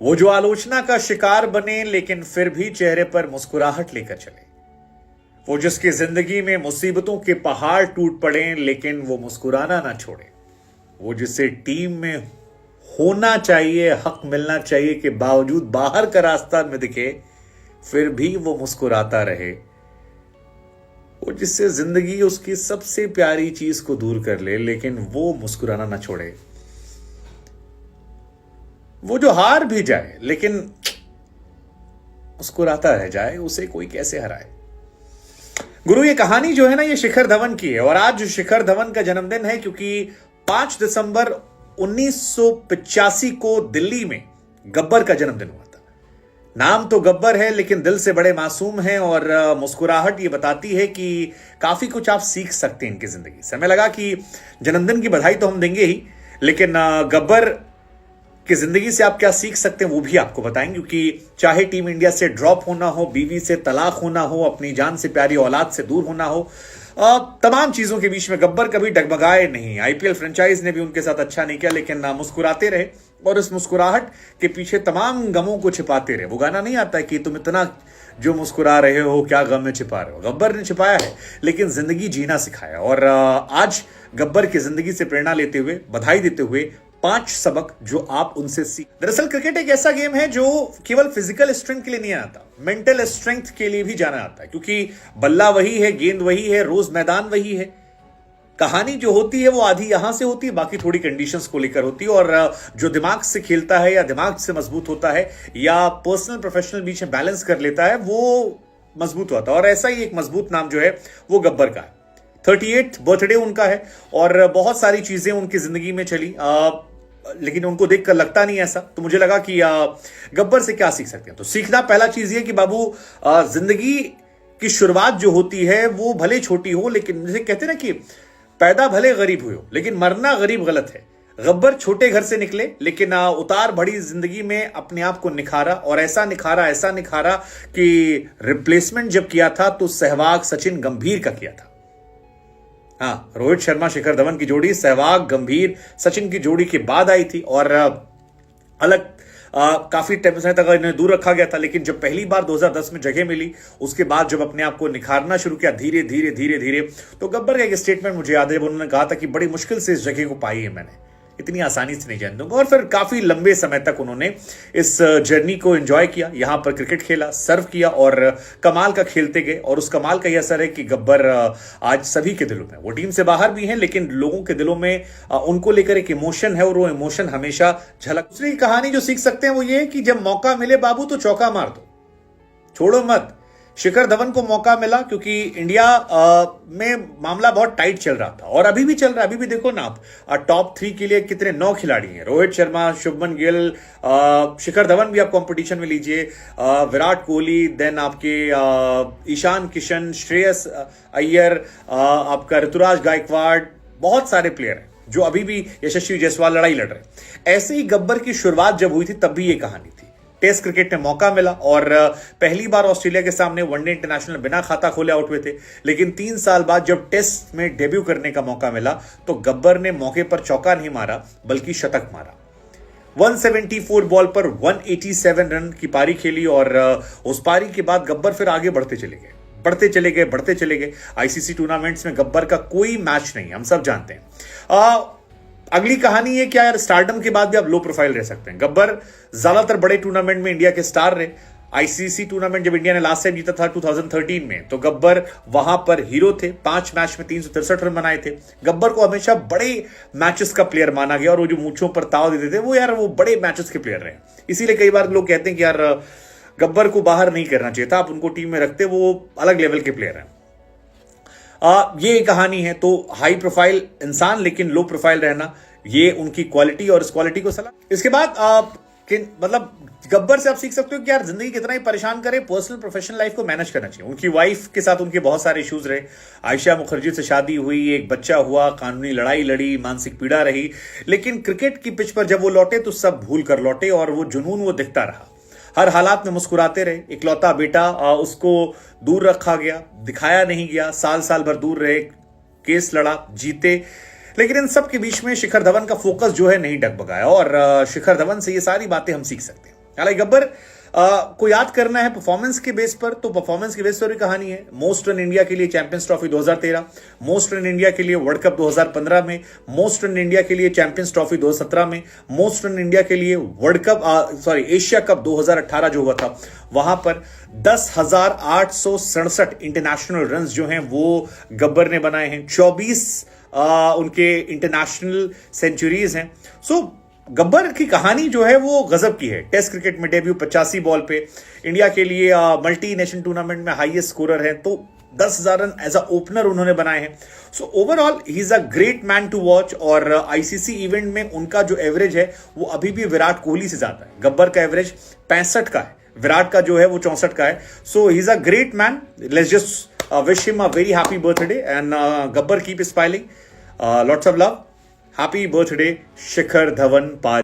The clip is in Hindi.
वो जो आलोचना का शिकार बने लेकिन फिर भी चेहरे पर मुस्कुराहट लेकर चले। वो जिसकी जिंदगी में मुसीबतों के पहाड़ टूट पड़े लेकिन वो मुस्कुराना ना छोड़े। वो जिसे टीम में होना चाहिए, हक मिलना चाहिए के बावजूद बाहर का रास्ता में दिखे फिर भी वो मुस्कुराता रहे। वो जिससे जिंदगी उसकी सबसे प्यारी चीज को दूर कर ले लेकिन वो मुस्कुराना ना छोड़े। वो जो हार भी जाए लेकिन मुस्कुराता रह जाए, उसे कोई कैसे हराए। गुरु, ये कहानी जो है ना, ये शिखर धवन की है। और आज शिखर धवन का जन्मदिन है क्योंकि 5 दिसंबर 1985 को दिल्ली में गब्बर का जन्मदिन हुआ था। नाम तो गब्बर है लेकिन दिल से बड़े मासूम हैं और मुस्कुराहट ये बताती है कि काफी कुछ आप सीख सकते हैं इनकी जिंदगी से। हमें लगा कि जन्मदिन की बधाई तो हम देंगे ही, लेकिन गब्बर कि जिंदगी से आप क्या सीख सकते हैं वो भी आपको बताएंगे। क्योंकि चाहे टीम इंडिया से ड्रॉप होना हो, बीवी से तलाक होना हो, अपनी जान से प्यारी औलाद से दूर होना हो, तमाम चीजों के बीच में गब्बर कभी डगमगाए नहीं। आईपीएल फ्रेंचाइज ने भी उनके साथ अच्छा नहीं किया लेकिन मुस्कुराते रहे और इस मुस्कुराहट के पीछे तमाम गमों को छिपाते रहे। वो गाना नहीं आता कि तुम इतना जो मुस्कुरा रहे हो क्या गम में छिपा रहे हो। गब्बर ने छिपाया है लेकिन जिंदगी जीना सिखाया। और आज गब्बर की जिंदगी से प्रेरणा लेते हुए, बधाई देते हुए 5 सबक जो आप उनसे सीख। दरअसल क्रिकेट एक ऐसा गेम है जो केवल फिजिकल स्ट्रेंथ के लिए नहीं आता, मेंटल स्ट्रेंथ के लिए भी जाना आता है। क्योंकि बल्ला वही है, गेंद वही है, रोज मैदान वही है। कहानी जो होती है वो आधी यहां से होती है, बाकी थोड़ी कंडीशंस को लेकर होती है। और जो दिमाग से खेलता है या दिमाग से मजबूत होता है या पर्सनल प्रोफेशनल बीच में बैलेंस कर लेता है वो मजबूत होता है। और ऐसा ही एक मजबूत नाम जो है वो गब्बर का है। 38th बर्थडे उनका है और बहुत सारी चीजें उनकी जिंदगी में चली, लेकिन उनको देखकर लगता नहीं ऐसा। तो मुझे लगा कि गब्बर से क्या सीख सकते हैं। तो सीखना पहला चीज ये कि बाबू, जिंदगी की शुरुआत जो होती है वो भले छोटी हो, लेकिन जैसे कहते हैं ना कि पैदा भले गरीब हुए हो लेकिन मरना गरीब गलत है। गब्बर छोटे घर से निकले लेकिन उतार बड़ी जिंदगी में अपने आप को निखारा और ऐसा निखारा कि रिप्लेसमेंट जब किया था तो सहवाग सचिन गंभीर का किया था। हाँ, रोहित शर्मा शिखर धवन की जोड़ी सहवाग गंभीर सचिन की जोड़ी के बाद आई थी और अलग काफी टाइम तक इन्हें दूर रखा गया था। लेकिन जब पहली बार 2010 में जगह मिली, उसके बाद जब अपने आप को निखारना शुरू किया धीरे धीरे, तो गब्बर का एक स्टेटमेंट मुझे याद है, उन्होंने कहा था कि बड़ी मुश्किल से इस जगह को पाई है मैंने, इतनी आसानी से नहीं जान दूंगा। और फिर काफी लंबे समय तक उन्होंने इस जर्नी को एंजॉय किया, यहां पर क्रिकेट खेला, सर्व किया और कमाल का खेलते गए। और उस कमाल का यह असर है कि गब्बर आज सभी के दिलों में, वो टीम से बाहर भी हैं लेकिन लोगों के दिलों में उनको लेकर एक इमोशन है और वो इमोशन हमेशा झलक। दूसरी कहानी जो सीख सकते हैं वो ये है कि जब मौका मिले बाबू तो चौका मार दो, छोड़ो मत। शिखर धवन को मौका मिला क्योंकि इंडिया में मामला बहुत टाइट चल रहा था और अभी भी चल रहा है। अभी भी देखो ना आप, टॉप 3 के लिए कितने 9 खिलाड़ी हैं, रोहित शर्मा, शुभमन गिल, शिखर धवन भी आप कंपटीशन में लीजिए, विराट कोहली, देन आपके ईशान किशन, श्रेयस अय्यर, आपका ऋतुराज गायकवाड़, बहुत सारे प्लेयर हैं जो अभी भी, यशस्वी जायसवाल लड़ाई लड़ रहे। ऐसे ही गब्बर की शुरुआत जब हुई थी तब भी ये कहानी थी। टेस्ट क्रिकेट में मौका मिला और पहली बार ऑस्ट्रेलिया के सामने वनडे इंटरनेशनल बिना खाता खोले आउट हुए थे। लेकिन 3 साल बाद जब टेस्ट में डेब्यू करने का मौका मिला तो गब्बर ने मौके पर चौका नहीं मारा बल्कि शतक मारा। 174 बॉल पर 187 रन की पारी खेली और उस पारी के बाद गब्बर फिर आगे बढ़ते चले गए। आईसीसी टूर्नामेंट्स में गब्बर का कोई मैच नहीं, हम सब जानते हैं। अगली कहानी है क्या यार, स्टारडम के बाद भी आप लो प्रोफाइल रह सकते हैं। गब्बर ज्यादातर बड़े टूर्नामेंट में इंडिया के स्टार रहे। आईसीसी टूर्नामेंट जब इंडिया ने लास्ट टाइम जीता था 2013 में, तो गब्बर वहां पर हीरो थे। 5 मैच में 363 रन बनाए थे। गब्बर को हमेशा बड़े मैचेस का प्लेयर माना गया और वो जो मूंछों पर ताव देते थे वो बड़े मैचेस के प्लेयर रहे। इसीलिए कई बार लोग कहते हैं कि यार गब्बर को बाहर नहीं करना चाहिए था, आप उनको टीम में रखते, वो अलग लेवल के प्लेयर हैं। ये कहानी है। तो हाई प्रोफाइल इंसान लेकिन लो प्रोफाइल रहना, ये उनकी क्वालिटी और इस क्वालिटी को सलाह। इसके बाद मतलब गब्बर से आप सीख सकते हो कि यार जिंदगी कितना ही परेशान करे, पर्सनल प्रोफेशनल लाइफ को मैनेज करना चाहिए। उनकी वाइफ के साथ उनके बहुत सारे इश्यूज रहे। आयशा मुखर्जी से शादी हुई, एक बच्चा हुआ, कानूनी लड़ाई लड़ी, मानसिक पीड़ा रही, लेकिन क्रिकेट की पिच पर जब वो लौटे तो सब भूल कर लौटे और वो जुनून वो दिखता रहा। हर हालात में मुस्कुराते रहे। इकलौता बेटा, उसको दूर रखा गया, दिखाया नहीं गया, साल भर दूर रहे, केस लड़ा, जीते। लेकिन इन सब के बीच में शिखर धवन का फोकस जो है नहीं डगमगाया और शिखर धवन से ये सारी बातें हम सीख सकते हैं। हालांकि गब्बर को याद करना है परफॉर्मेंस के बेस पर, तो परफॉर्मेंस के बेस पर भी कहानी है। मोस्ट रन इंडिया के लिए champions trophy 2013, most run India के लिए वर्ल्ड कप 2015 में, मोस्ट रन इंडिया के लिए चैंपियंस ट्रॉफी 2017 में, मोस्ट रन इंडिया के लिए वर्ल्ड कप एशिया कप 2018 जो हुआ था वहां पर 10,867 इंटरनेशनल रन जो हैं वो गब्बर ने बनाए हैं। 24 उनके इंटरनेशनल सेंचुरीज हैं। सो गब्बर की कहानी जो है वो गजब की है। टेस्ट क्रिकेट में डेब्यू 85 बॉल पे, इंडिया के लिए मल्टी नेशन टूर्नामेंट में हाईएस्ट स्कोरर है, तो 10,000 रन एज अ ओपनर उन्होंने बनाए हैं। So overall he is a great man to watch. और आईसीसी इवेंट में उनका जो एवरेज है वो अभी भी विराट कोहली से ज्यादा है। गब्बर का एवरेज 65 का है, विराट का जो है वो 64 का है। So he is a great man. Let's just wish him a very happy birthday and Gabbar keep smiling, lots of love. Happy birthday Shikhar Dhawan Pal.